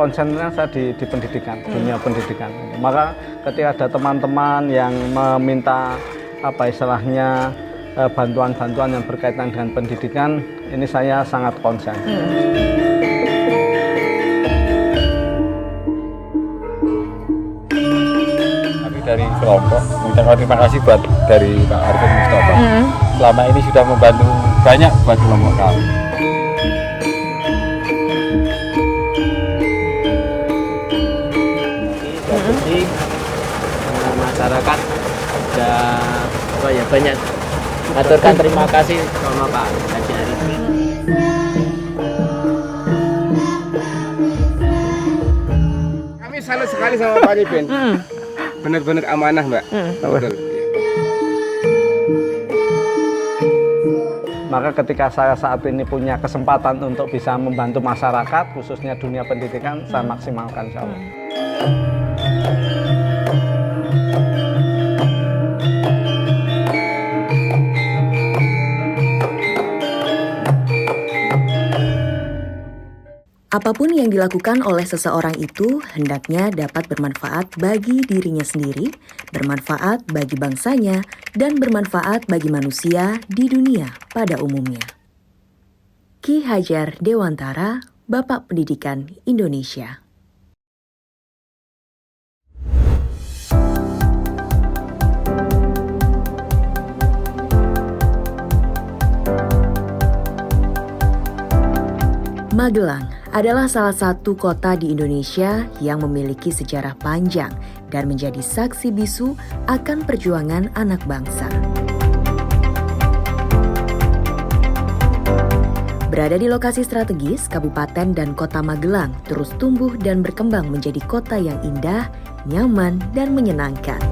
konsennya saya di pendidikan, dunia pendidikan. Maka ketika ada teman-teman yang meminta istilahnya bantuan-bantuan yang berkaitan dengan pendidikan, ini saya sangat konsen. Kami dari kelompok mengucapkan terima kasih buat dari Pak Arifin Mustofa. Selama ini sudah membantu banyak buat kelompok kami. Jadi masyarakat sudah banyak mengaturkan terima kasih sama Pak Haji Arifin. Kami salut sekali sama Pak Arifin. Benar-benar amanah, Mbak. Betul. Maka ketika saya saat ini punya kesempatan untuk bisa membantu masyarakat, khususnya dunia pendidikan, saya maksimalkan insya Allah. Apapun yang dilakukan oleh seseorang itu hendaknya dapat bermanfaat bagi dirinya sendiri, bermanfaat bagi bangsanya, dan bermanfaat bagi manusia di dunia pada umumnya. Ki Hajar Dewantara, Bapak Pendidikan Indonesia. Magelang adalah salah satu kota di Indonesia yang memiliki sejarah panjang dan menjadi saksi bisu akan perjuangan anak bangsa. Berada di lokasi strategis, Kabupaten dan Kota Magelang terus tumbuh dan berkembang menjadi kota yang indah, nyaman, dan menyenangkan.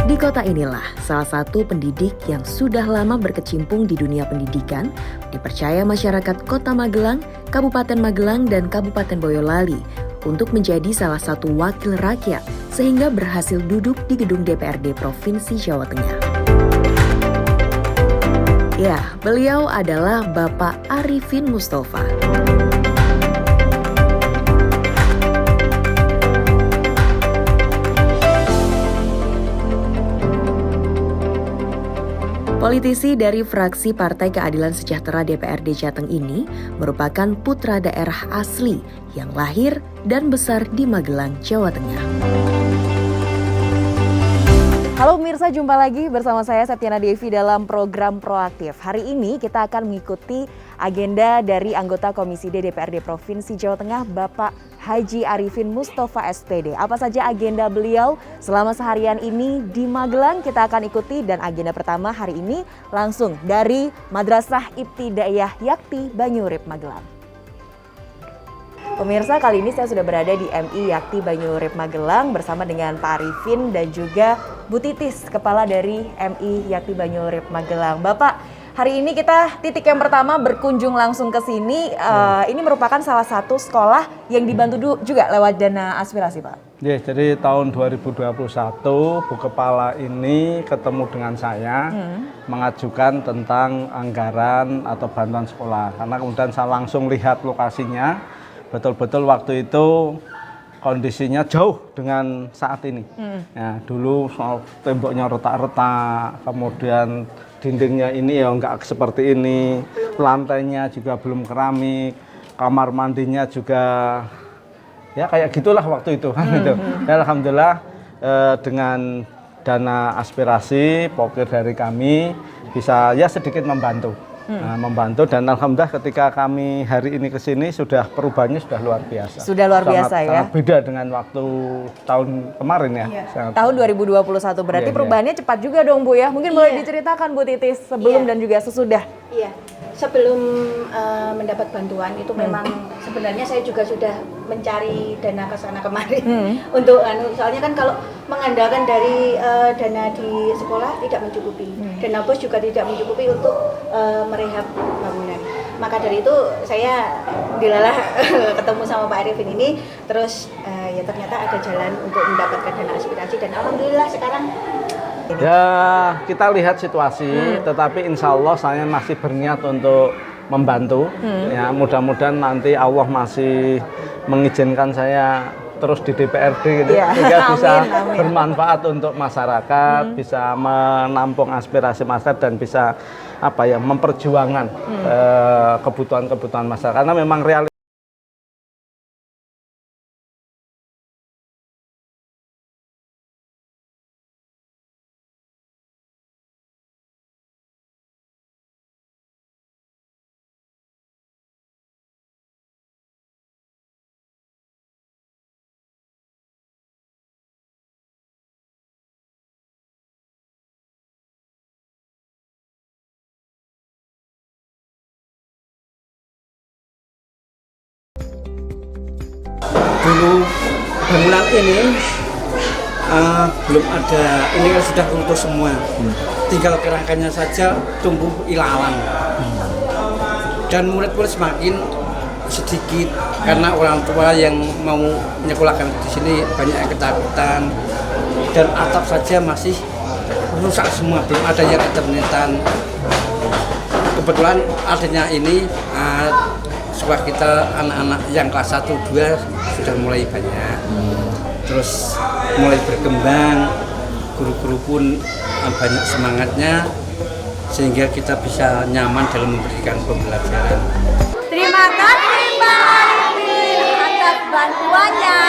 Di kota inilah salah satu pendidik yang sudah lama berkecimpung di dunia pendidikan, dipercaya masyarakat Kota Magelang, Kabupaten Magelang, dan Kabupaten Boyolali untuk menjadi salah satu wakil rakyat sehingga berhasil duduk di gedung DPRD Provinsi Jawa Tengah. Ya, beliau adalah Bapak Arifin Mustofa. Politisi dari fraksi Partai Keadilan Sejahtera DPRD Jateng ini merupakan putra daerah asli yang lahir dan besar di Magelang, Jawa Tengah. Halo pemirsa, jumpa lagi bersama saya Septiana Devi dalam program Proaktif. Hari ini kita akan mengikuti agenda dari anggota Komisi D DPRD Provinsi Jawa Tengah, Bapak Haji Arifin Mustofa SPD. Apa saja agenda beliau selama seharian ini di Magelang kita akan ikuti, dan agenda pertama hari ini langsung dari Madrasah Ibtidaiyah Yakti Banyurip Magelang. Pemirsa, kali ini saya sudah berada di MI Yakti Banyurip Magelang bersama dengan Pak Arifin dan juga Bu Titis, Kepala dari MI Yakti Banyurip Magelang. Bapak, hari ini kita titik yang pertama berkunjung langsung ke sini. Ini merupakan salah satu sekolah yang dibantu juga lewat dana aspirasi, Pak. Ya, jadi tahun 2021 Bu Kepala ini ketemu dengan saya mengajukan tentang anggaran atau bantuan sekolah. Karena kemudian saya langsung lihat lokasinya, betul-betul waktu itu kondisinya jauh dengan saat ini. Ya, dulu temboknya retak-retak, kemudian dindingnya ini ya enggak seperti ini, lantainya juga belum keramik, kamar mandinya juga ya kayak gitulah waktu itu kan gitu. Dan alhamdulillah dengan dana aspirasi pokir dari kami bisa ya sedikit membantu. Membantu, dan alhamdulillah ketika kami hari ini ke sini sudah perubahannya sudah luar biasa. Sudah luar biasa ya. Sangat beda dengan waktu tahun kemarin ya. Tahun 2021 berarti perubahannya cepat juga dong Bu ya. Mungkin boleh diceritakan Bu Titis sebelum dan juga sesudah. Iya. Sebelum mendapat bantuan itu memang sebenarnya saya juga sudah mencari dana ke sana kemari untuk soalnya kan kalau mengandalkan dari dana di sekolah tidak mencukupi, dana bos juga tidak mencukupi untuk merehab bangunan. Maka dari itu saya dilalah ketemu sama Pak Arifin ini, terus ya ternyata ada jalan untuk mendapatkan dana aspirasi, dan alhamdulillah sekarang ya kita lihat situasi, tetapi insya Allah saya masih berniat untuk membantu. Ya, mudah-mudahan nanti Allah masih mengizinkan saya terus di DPRD gitu, sehingga bisa bermanfaat untuk masyarakat, bisa menampung aspirasi masyarakat dan bisa memperjuangkan kebutuhan-kebutuhan masyarakat. Karena memang realitas dulu bangunan ini belum ada, ini kan sudah runtuh semua, tinggal kerangkanya saja tumbuh ilalang, dan murid-murid semakin sedikit karena orang tua yang mau menyekolahkan di sini banyak yang ketakutan, dan atap saja masih rusak semua, belum ada yang internetan. Kebetulan adanya ini sekolah kita anak-anak yang kelas 1, 2 sudah mulai banyak, terus mulai berkembang, guru-guru pun banyak semangatnya, sehingga kita bisa nyaman dalam memberikan pembelajaran. Terima kasih Pak Arifin atas bantuannya,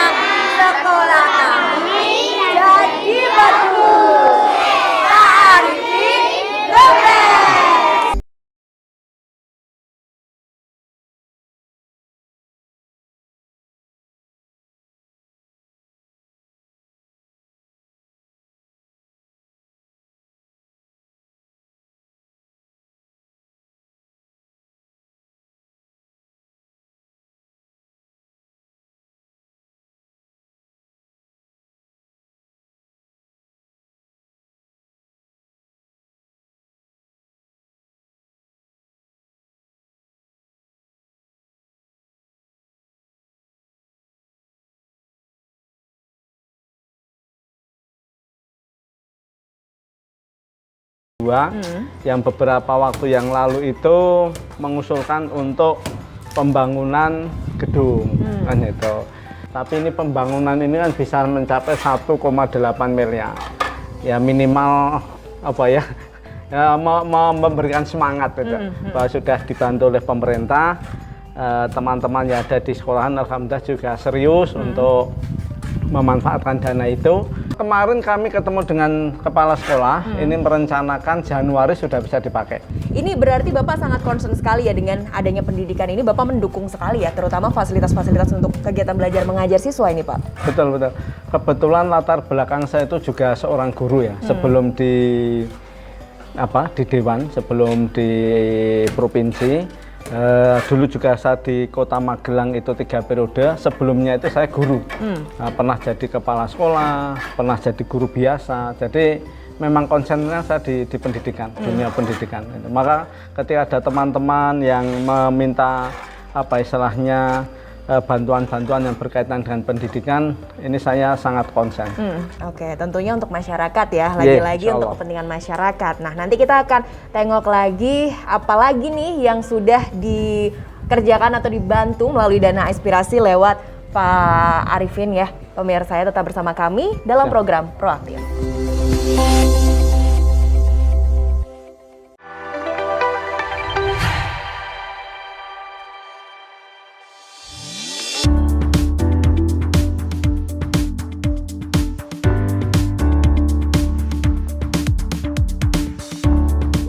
sekolah kami jadi bagus. Pak Arifin, keren! yang beberapa waktu yang lalu itu mengusulkan untuk pembangunan gedung kan itu. Tapi ini pembangunan ini kan bisa mencapai 1,8 miliar. Ya minimal memberikan semangat gitu. Bahwa sudah dibantu oleh pemerintah, teman-teman yang ada di sekolahan alhamdulillah juga serius untuk memanfaatkan dana itu. Kemarin kami ketemu dengan kepala sekolah, ini merencanakan Januari sudah bisa dipakai. Ini berarti Bapak sangat concern sekali ya dengan adanya pendidikan ini, Bapak mendukung sekali ya, terutama fasilitas-fasilitas untuk kegiatan belajar mengajar siswa ini Pak? Betul. Kebetulan latar belakang saya itu juga seorang guru ya, sebelum di Dewan, sebelum di provinsi. Dulu juga saya di Kota Magelang itu 3 periode, sebelumnya itu saya guru. Pernah jadi kepala sekolah, pernah jadi guru biasa, jadi memang konsennya saya di pendidikan, dunia pendidikan. Maka ketika ada teman-teman yang meminta bantuan-bantuan yang berkaitan dengan pendidikan, ini saya sangat konsen. Oke, tentunya untuk masyarakat ya, lagi-lagi untuk kepentingan masyarakat. Nah, nanti kita akan tengok lagi, apalagi nih yang sudah dikerjakan atau dibantu melalui dana aspirasi lewat Pak Arifin ya. Pemirsa ya, tetap bersama kami dalam program Proaktif.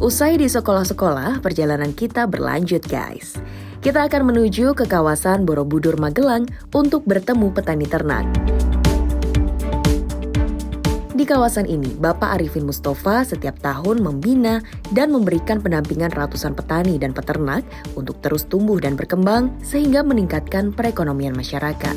Usai di sekolah-sekolah, perjalanan kita berlanjut guys. Kita akan menuju ke kawasan Borobudur Magelang untuk bertemu petani ternak. Di kawasan ini, Bapak Arifin Mustafa setiap tahun membina dan memberikan pendampingan ratusan petani dan peternak untuk terus tumbuh dan berkembang sehingga meningkatkan perekonomian masyarakat.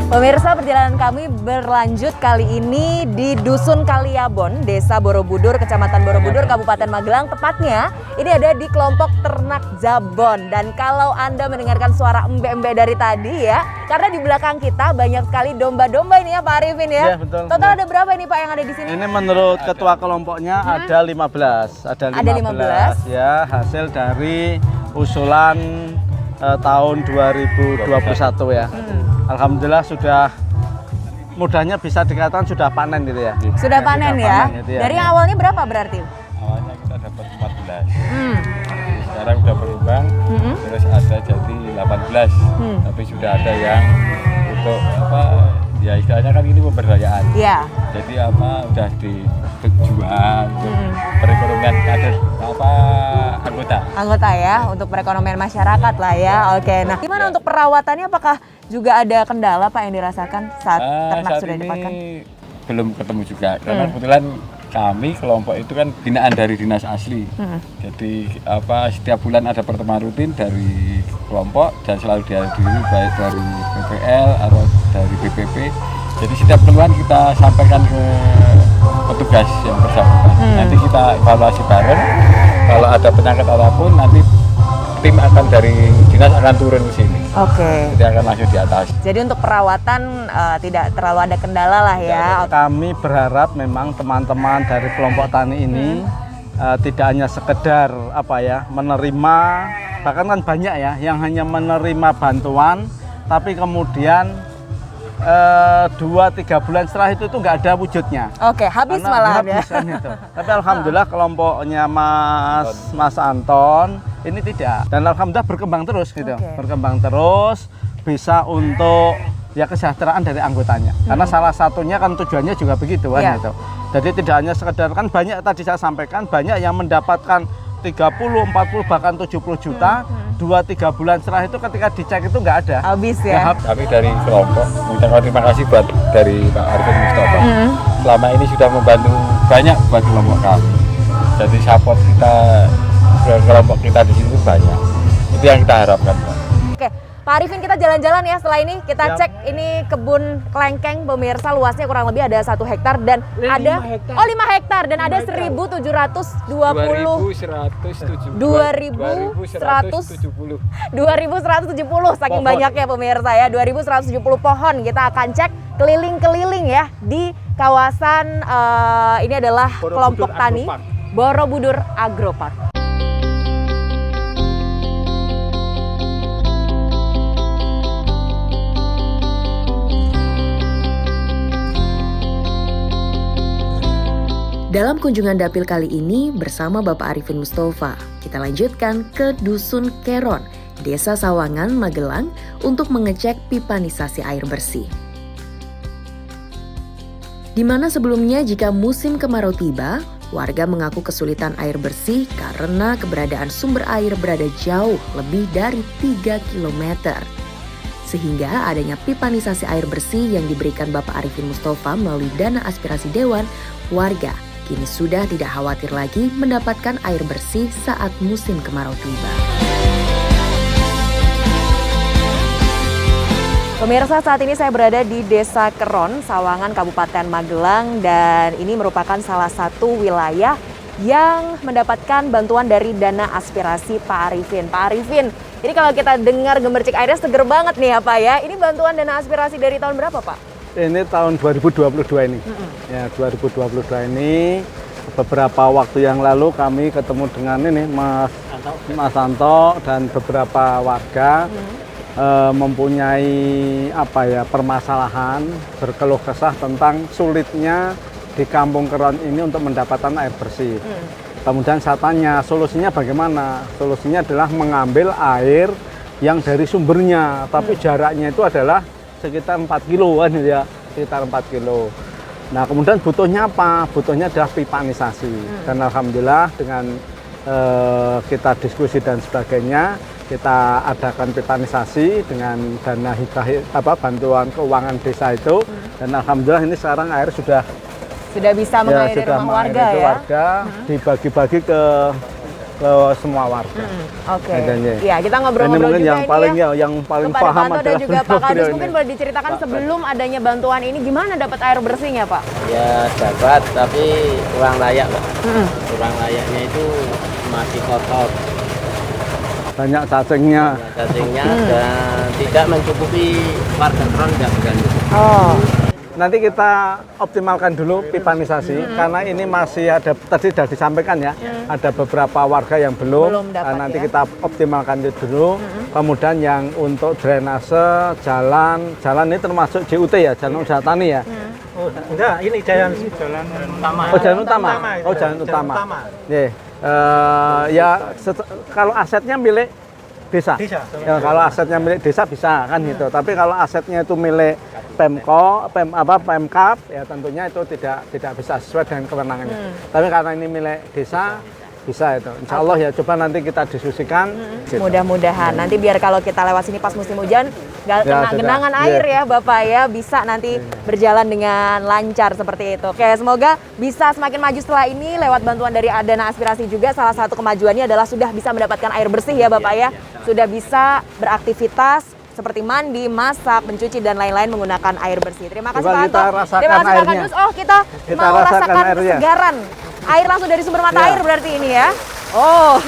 Pemirsa, perjalanan kami berlanjut kali ini di Dusun Kaliabon, Desa Borobudur, Kecamatan Borobudur, Kabupaten Magelang. Tepatnya ini ada di kelompok ternak Jabon. Dan kalau Anda mendengarkan suara embe-embe dari tadi ya, karena di belakang kita banyak sekali domba-domba ini ya Pak Arifin ya. Iya, betul. Total ada berapa ini Pak yang ada di sini? Ini menurut ketua kelompoknya ada 15. Ada 15 ya, hasil dari usulan tahun 2021 ya. Alhamdulillah sudah mudahnya bisa dikatakan sudah panen gitu ya. Sudah panen ya? Gitu ya. Dari awalnya berapa berarti? Awalnya kita dapat 14. Sekarang udah berubah, terus ada jadi 18. Tapi sudah ada yang untuk apa? Ya istilahnya kan ini pemberdayaan. Iya. Jadi apa udah dijual untuk perekonomian kader apa anggota ya, untuk perekonomian masyarakat lah ya. Oke. Nah, gimana untuk perawatannya, apakah juga ada kendala Pak yang dirasakan saat ternak saat sudah ini dipakaikan? belum ketemu juga karena kebetulan kami kelompok itu kan binaan dari dinas asli. Jadi apa setiap bulan ada pertemuan rutin dari kelompok dan selalu dihadiri baik dari PPL atau dari BPP. Jadi setiap keluhan kita sampaikan ke petugas yang bersangkutan. Nanti kita evaluasi bareng. Kalau ada penyakit apapun nanti tim akan dari dinas akan turun ke sini. Oke. Jadi akan langsung di atas. Jadi untuk perawatan tidak terlalu ada kendala lah ya. Kami berharap memang teman-teman dari kelompok tani ini tidak hanya sekedar apa ya menerima, bahkan kan banyak ya yang hanya menerima bantuan, tapi kemudian 2-3 bulan setelah itu nggak ada wujudnya. Oke, habis malah ya. Itu. Tapi alhamdulillah kelompoknya Mas Anton ini tidak, dan alhamdulillah berkembang terus gitu. Berkembang terus, bisa untuk ya kesejahteraan dari anggotanya. Karena salah satunya kan tujuannya juga begitu kan gitu. Jadi tidak hanya sekedar, kan banyak tadi saya sampaikan banyak yang mendapatkan 30, 40 bahkan 70 juta 2-3 bulan setelah itu ketika dicek itu nggak ada. Habis ya. Kami dari kelompok mengucapkan terima kasih buat dari Pak Arifin Mustafa. Selama ini sudah membantu banyak buat kelompok kami. Jadi support kita kelompok kita di sini banyak. Itu yang kita harapkan, Pak. Oke, Pak Arifin, kita jalan-jalan ya setelah ini. Kita cek ini kebun kelengkeng, pemirsa, luasnya kurang lebih ada 1 hektar dan ada 5 hektar dan ada 2.170 saking banyaknya pemirsa ya. 2.170 pohon. Kita akan cek keliling-keliling ya di kawasan ini adalah kelompok tani Borobudur Agropark. Dalam kunjungan dapil kali ini bersama Bapak Arifin Mustafa, kita lanjutkan ke Dusun Keron, Desa Sawangan, Magelang untuk mengecek pipanisasi air bersih. Di mana sebelumnya jika musim kemarau tiba, warga mengaku kesulitan air bersih karena keberadaan sumber air berada jauh lebih dari 3 km. Sehingga adanya pipanisasi air bersih yang diberikan Bapak Arifin Mustafa melalui dana aspirasi Dewan, warga kini sudah tidak khawatir lagi mendapatkan air bersih saat musim kemarau tiba. Pemirsa, saat ini saya berada di Desa Keron, Sawangan, Kabupaten Magelang, dan ini merupakan salah satu wilayah yang mendapatkan bantuan dari dana aspirasi Pak Arifin. Pak Arifin, ini kalau kita dengar gemercik airnya seger banget nih ya Pak ya. Ini bantuan dana aspirasi dari tahun berapa Pak? Ini tahun 2022 ini. Ya, 2022 ini beberapa waktu yang lalu kami ketemu dengan ini Mas Anto dan beberapa warga mempunyai apa ya permasalahan, berkeluh kesah tentang sulitnya di Kampung Keron ini untuk mendapatkan air bersih. Kemudian saya tanya solusinya bagaimana? Solusinya adalah mengambil air yang dari sumbernya, tapi jaraknya itu adalah sekitar 4 kiloan ya, sekitar 4 kilo. Nah kemudian butuhnya apa? Butuhnya adalah pipanisasi. Dan alhamdulillah dengan kita diskusi dan sebagainya, kita adakan pipanisasi dengan dana hibah bantuan keuangan desa itu. Dan alhamdulillah ini sekarang air sudah bisa mengairi rumah warga ya. Warga dibagi-bagi ke ke semua warga. Oke. Adanya. Iya, kita Ini ngobrol-ngobrol mungkin juga yang ini paling ya. yang paling Kepada paham Pak Anto dan adalah juga Pak beliau Kadus, ini. mungkin boleh diceritakan sebelum adanya bantuan ini gimana dapat air bersihnya, Pak? Ya dapat, tapi kurang layak, Pak. Kurang layaknya itu masih kotor. Banyak cacingnya. Cacingnya dan tidak mencukupi warga Ronda. Oh. Nanti kita optimalkan dulu pipanisasi karena ini masih ada, tadi sudah disampaikan ya, ada beberapa warga yang belum dapat, nanti ya. kita optimalkan itu dulu. Kemudian yang untuk drainase, jalan ini termasuk JUT ya, jalan usaha tani ya. Oh, enggak, ini jalan utama. Oh, jalan utama. Oh, jalan utama. Ya, kalau asetnya milik desa. Ya, kalau asetnya milik desa bisa kan gitu. Tapi kalau asetnya itu milik Pemkab ya tentunya itu tidak bisa sesuai dengan kewenangannya. Tapi karena ini milik desa bisa itu. Insya Allah ya coba nanti kita diskusikan. Gitu. Mudah-mudahan nanti biar kalau kita lewat sini pas musim hujan nggak kena sudah. genangan air ya Bapak ya, bisa nanti berjalan dengan lancar seperti itu. Oke, semoga bisa semakin maju setelah ini lewat bantuan dari dana aspirasi juga. Salah satu kemajuannya adalah sudah bisa mendapatkan air bersih ya Bapak ya, sudah bisa beraktivitas seperti mandi, masak, mencuci dan lain-lain menggunakan air bersih. Terima kasih Coba Pak kita Anto. rasakan Terima kasih Pak airnya. Kadus. Oh, kita mau rasakan rasakan airnya. kesegaran. Air langsung dari sumber mata Ya. air berarti ini ya. Oh.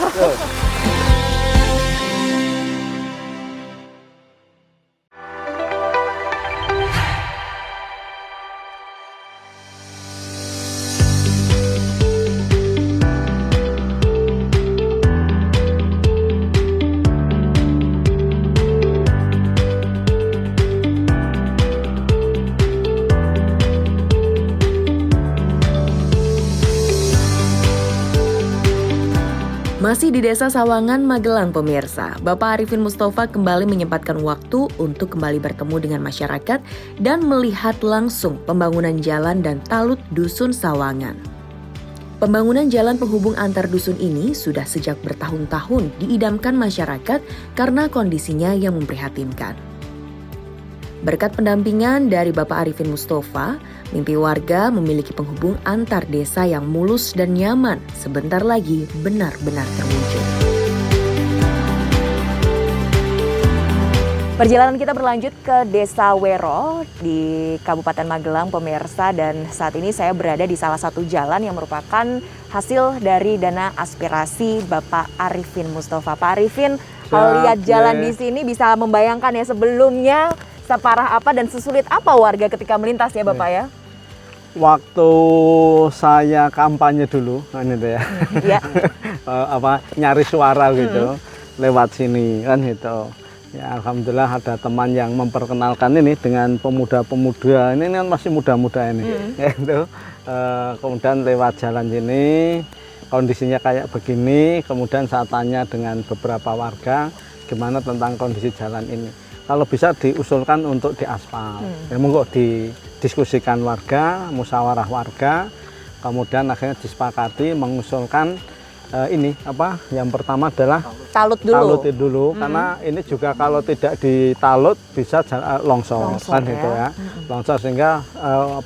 Masih di Desa Sawangan, Magelang pemirsa, Bapak Arifin Mustafa kembali menyempatkan waktu untuk kembali bertemu dengan masyarakat dan melihat langsung pembangunan jalan dan talut Dusun Sawangan. Pembangunan jalan penghubung antar dusun ini sudah sejak bertahun-tahun diidamkan masyarakat karena kondisinya yang memprihatinkan. Berkat pendampingan dari Bapak Arifin Mustafa, mimpi warga memiliki penghubung antar desa yang mulus dan nyaman sebentar lagi benar-benar terwujud. Perjalanan kita berlanjut ke Desa Wero di Kabupaten Magelang pemirsa, dan saat ini saya berada di salah satu jalan yang merupakan hasil dari dana aspirasi Bapak Arifin Mustafa. Pak Arifin, kalau lihat jalan di sini bisa membayangkan ya sebelumnya separah apa dan sesulit apa warga ketika melintas ya Bapak ya? Waktu saya kampanye dulu, kan itu ya, nyari suara gitu, lewat sini kan gitu. Ya alhamdulillah ada teman yang memperkenalkan ini dengan pemuda-pemuda, ini kan masih muda-muda ini, gitu. Kemudian lewat jalan ini, kondisinya kayak begini, kemudian saya tanya dengan beberapa warga, gimana tentang kondisi jalan ini. Kalau bisa diusulkan untuk diaspal, ya monggo didiskusikan warga, musyawarah warga, kemudian akhirnya disepakati mengusulkan ini yang pertama adalah talut dulu, karena ini juga kalau tidak ditalut bisa longsor kan gitu ya, longsor, sehingga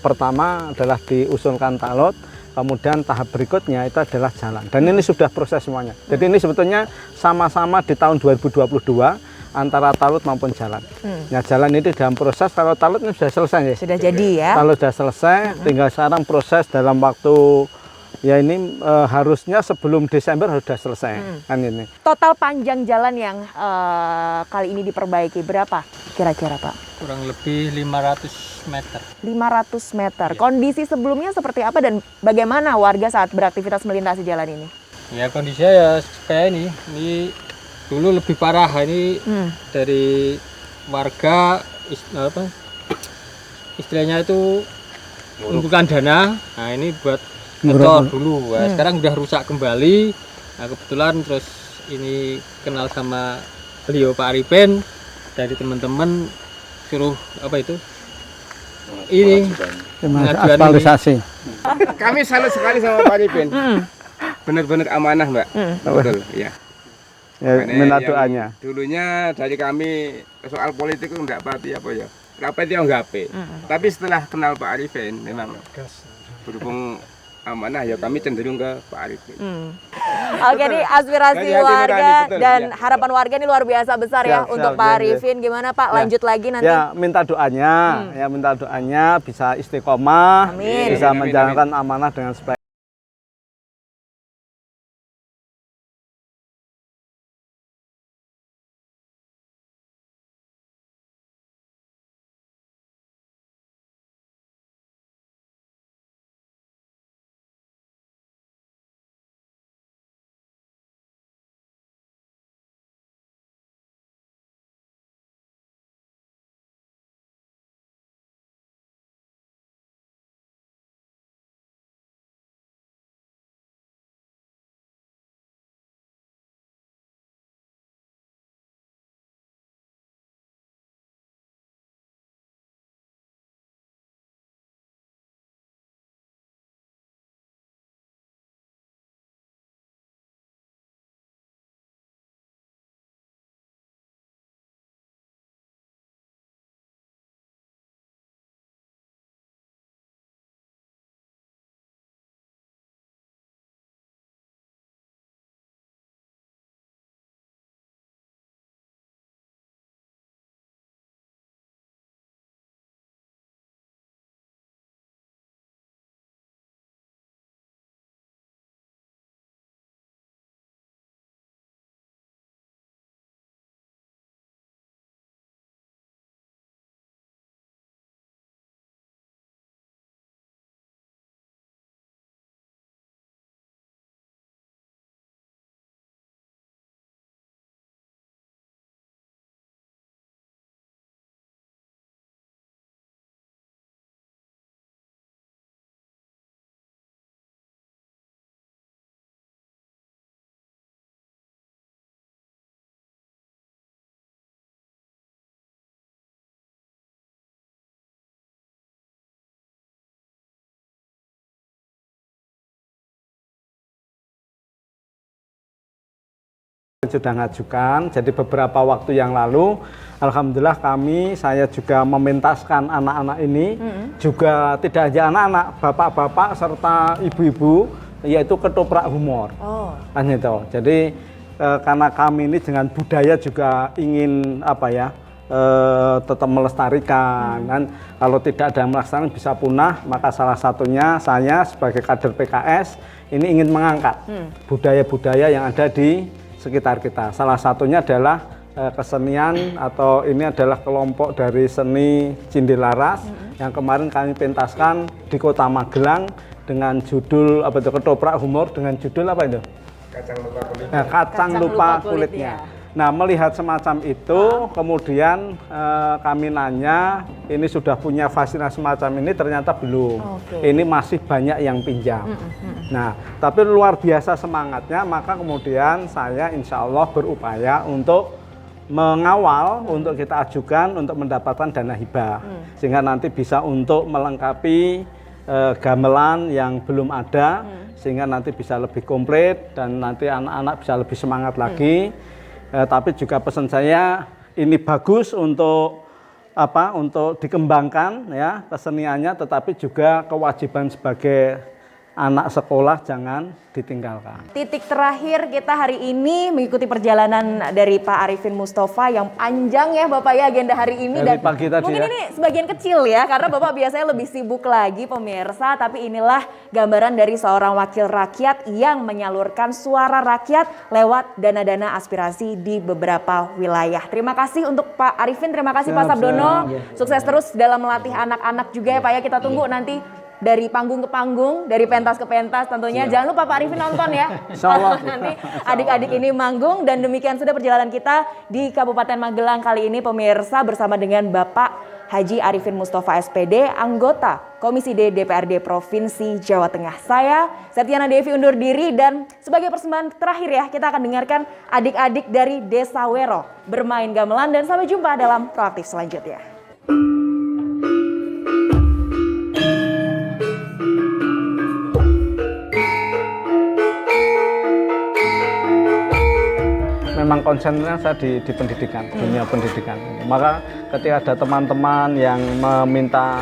pertama adalah diusulkan talut. Kemudian tahap berikutnya itu adalah jalan, dan ini sudah proses semuanya. Jadi ini sebetulnya sama-sama di tahun 2022 antara talut maupun jalan. Nah jalan ini dalam proses, kalau talut ini sudah selesai ya. Sudah jadi ya. Kalau sudah selesai, tinggal sekarang proses dalam waktu ya ini harusnya sebelum Desember sudah selesai kan ini. Total panjang jalan yang kali ini diperbaiki berapa kira-kira Pak? Kurang lebih 500 meter. 500 meter. Kondisi sebelumnya seperti apa dan bagaimana warga saat beraktivitas melintasi jalan ini? Ya kondisinya ya kayak ini dulu lebih parah, ini dari warga istilahnya itu mengumpulkan dana, nah ini buat ngecor dulu. Nah, sekarang udah rusak kembali. Nah kebetulan terus ini kenal sama beliau Pak Arifin, dari teman-teman suruh ini aktualisasi. Kami salut sekali sama Pak Arifin. Benar-benar amanah Mbak. Betul ya. Ya, minta doanya. Dulunya dari kami soal politik itu enggak pati apa ya. Enggak pati enggak. Tapi setelah kenal Pak Arifin memang berhubung amanah ya kami cenderung ke Pak Arifin. Oke, nih aspirasi Hati-hati warga nurani, betul, dan ya. harapan warga ini luar biasa besar ya Siap, untuk siap, Pak ya, Arifin. Gimana Pak? Lanjut lagi nanti. Ya, minta doanya, ya minta doanya bisa istiqomah, Amin. bisa Amin, amin, menjalankan amanah dengan sebaik. Sudah ngajukan, jadi beberapa waktu yang lalu, alhamdulillah saya juga mementaskan anak-anak ini, juga tidak hanya anak-anak, bapak-bapak serta ibu-ibu, yaitu ketoprak humor. Kan itu. Jadi karena kami ini dengan budaya juga ingin tetap melestarikan, dan kalau tidak ada yang melestarikan bisa punah, maka salah satunya saya sebagai kader PKS ini ingin mengangkat budaya-budaya yang ada di sekitar kita. Salah satunya adalah kesenian, atau ini adalah kelompok dari seni Cindilaras yang kemarin kami pentaskan di Kota Magelang dengan judul ketoprak humor dengan judul apa itu? Kacang lupa kulitnya. Nah, kacang lupa kulitnya. Nah, melihat semacam itu, kemudian kami nanya, ini sudah punya fasilitas semacam ini, ternyata belum. Ini masih banyak yang pinjam. Nah, tapi luar biasa semangatnya, maka kemudian saya insya Allah berupaya untuk mengawal, untuk kita ajukan untuk mendapatkan dana hibah. Sehingga nanti bisa untuk melengkapi gamelan yang belum ada, sehingga nanti bisa lebih komplit dan nanti anak-anak bisa lebih semangat lagi. Tapi juga pesan saya ini bagus untuk untuk dikembangkan ya keseniannya, tetapi juga kewajiban sebagai anak sekolah jangan ditinggalkan. Titik terakhir kita hari ini mengikuti perjalanan dari Pak Arifin Mustofa yang panjang ya Bapak ya agenda hari ini. Dari Dan pagi tadi mungkin ya. ini sebagian kecil ya karena Bapak biasanya lebih sibuk lagi pemirsa, tapi inilah gambaran dari seorang wakil rakyat yang menyalurkan suara rakyat lewat dana-dana aspirasi di beberapa wilayah. Terima kasih untuk Pak Arifin, terima kasih Pak Sabdono. Sukses terus dalam melatih anak-anak juga ya Pak ya, kita tunggu nanti dari panggung ke panggung, dari pentas ke pentas tentunya. Jangan lupa Pak Arifin nonton ya. Nanti adik-adik ini manggung. Dan demikian sudah perjalanan kita di Kabupaten Magelang kali ini pemirsa, bersama dengan Bapak Haji Arifin Mustofa SPD, anggota Komisi D DPRD Provinsi Jawa Tengah. Saya Septiana Devi undur diri, dan sebagai persembahan terakhir ya kita akan dengarkan adik-adik dari Desa Wero bermain gamelan, dan sampai jumpa dalam Proaktif selanjutnya. Memang konsennya saya di pendidikan, dunia pendidikan. Maka ketika ada teman-teman yang meminta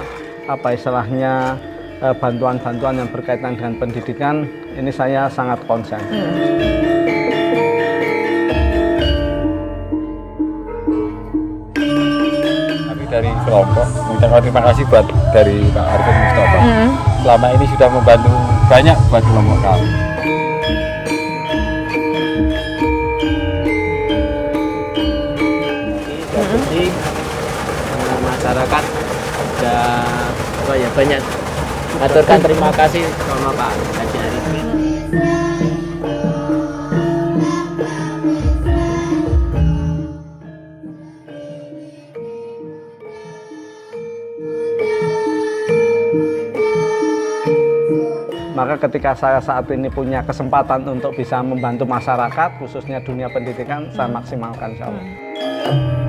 istilahnya bantuan-bantuan yang berkaitan dengan pendidikan, ini saya sangat konsen. Kami dari kelompok mengucapkan terima kasih buat dari Pak Arifin Mustofa. Selama ini sudah membantu banyak buat kelompok kami. Jadi masyarakat sudah banyak aturkan terima kasih sama Pak Haji Arifin. Maka ketika saya saat ini punya kesempatan untuk bisa membantu masyarakat, khususnya dunia pendidikan, saya maksimalkan insya Allah.